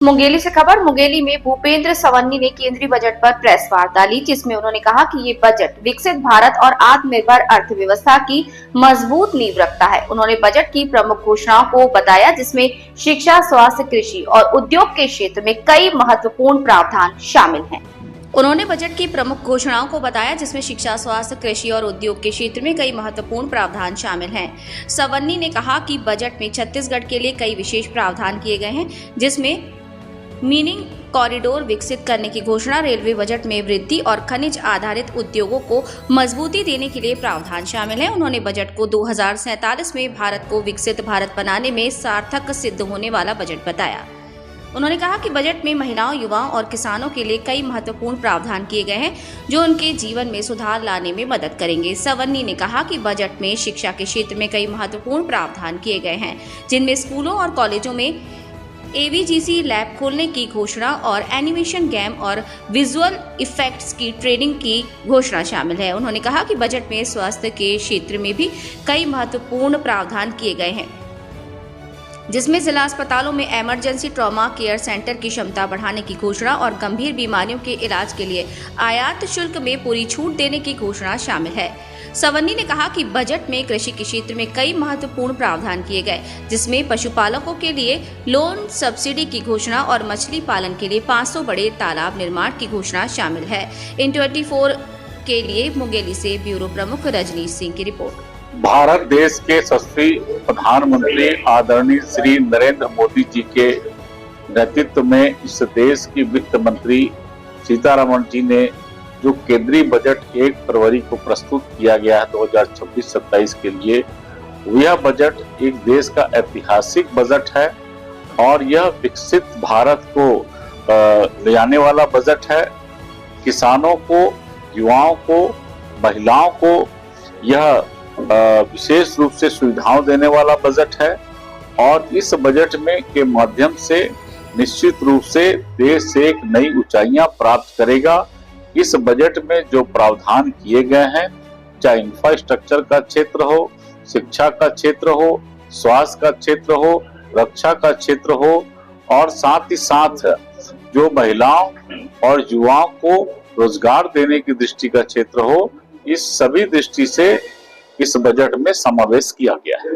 मुंगेली से खबर। मुंगेली में भूपेंद्र सवन्नी ने केंद्रीय बजट पर प्रेस वार्ता ली, जिसमें उन्होंने कहा कि ये बजट विकसित भारत और आत्मनिर्भर अर्थव्यवस्था की मजबूत नींव रखता है। उन्होंने बजट की प्रमुख घोषणाओं को बताया, जिसमें शिक्षा, स्वास्थ्य, कृषि और उद्योग के क्षेत्र में कई महत्वपूर्ण प्रावधान शामिल हैं। उन्होंने बजट की प्रमुख घोषणाओं को बताया, जिसमें शिक्षा, स्वास्थ्य, कृषि और उद्योग के क्षेत्र में कई महत्वपूर्ण प्रावधान शामिल हैं। सवन्नी ने कहा कि बजट में छत्तीसगढ़ के लिए कई विशेष प्रावधान किए गए हैं, जिसमें मीनिंग कॉरिडोर विकसित करने की घोषणा, रेलवे बजट में वृद्धि और खनिज आधारित उद्योगों को मजबूती देने के लिए प्रावधान शामिल हैं। उन्होंने बजट को 2047 में भारत को विकसित भारत बनाने में सार्थक सिद्ध होने वाला बजट बताया। उन्होंने कहा कि बजट में महिलाओं, युवाओं और किसानों के लिए कई महत्वपूर्ण प्रावधान किए गए हैं, जो उनके जीवन में सुधार लाने में मदद करेंगे। सवन्नी ने कहा कि बजट में शिक्षा के क्षेत्र में कई महत्वपूर्ण प्रावधान किए गए हैं, जिनमें स्कूलों और कॉलेजों में एवीजीसी लैब खोलने की घोषणा और एनिमेशन, गेम और विजुअल इफेक्ट्स की ट्रेनिंग की घोषणा शामिल है। उन्होंने कहा कि बजट में स्वास्थ्य के क्षेत्र में भी कई महत्वपूर्ण प्रावधान किए गए हैं, जिसमें जिला अस्पतालों में इमरजेंसी ट्रॉमा केयर सेंटर की क्षमता बढ़ाने की घोषणा और गंभीर बीमारियों के इलाज के लिए आयात शुल्क में पूरी छूट देने की घोषणा शामिल है। सवन्नी ने कहा कि बजट में कृषि के क्षेत्र में कई महत्वपूर्ण प्रावधान किए गए, जिसमें पशुपालकों के लिए लोन सब्सिडी की घोषणा और मछली पालन के लिए 500 बड़े तालाब निर्माण की घोषणा शामिल है। इन 24 के लिए मुंगेली से ब्यूरो प्रमुख रजनीश सिंह की रिपोर्ट। भारत देश के यशस्वी प्रधानमंत्री आदरणीय श्री नरेंद्र मोदी जी के नेतृत्व में इस देश की वित्त मंत्री सीतारमण जी ने जो केंद्रीय बजट 1 फरवरी को प्रस्तुत किया गया है 2026-27 के लिए, यह बजट एक देश का ऐतिहासिक बजट है और यह विकसित भारत को ले जाने वाला बजट है। किसानों को, युवाओं को, महिलाओं को यह विशेष रूप से सुविधाओं देने वाला बजट है और इस बजट में के माध्यम से निश्चित रूप से देश से एक नई ऊंचाइयां प्राप्त करेगा। इस बजट में जो प्रावधान किए गए हैं, चाहे इंफ्रास्ट्रक्चर का क्षेत्र हो, शिक्षा का क्षेत्र हो, स्वास्थ्य का क्षेत्र हो, रक्षा का क्षेत्र हो और साथ ही साथ जो महिलाओं और युवाओं को रोजगार देने की दृष्टि का क्षेत्र हो, इस सभी दृष्टि से इस बजट में समावेश किया गया है।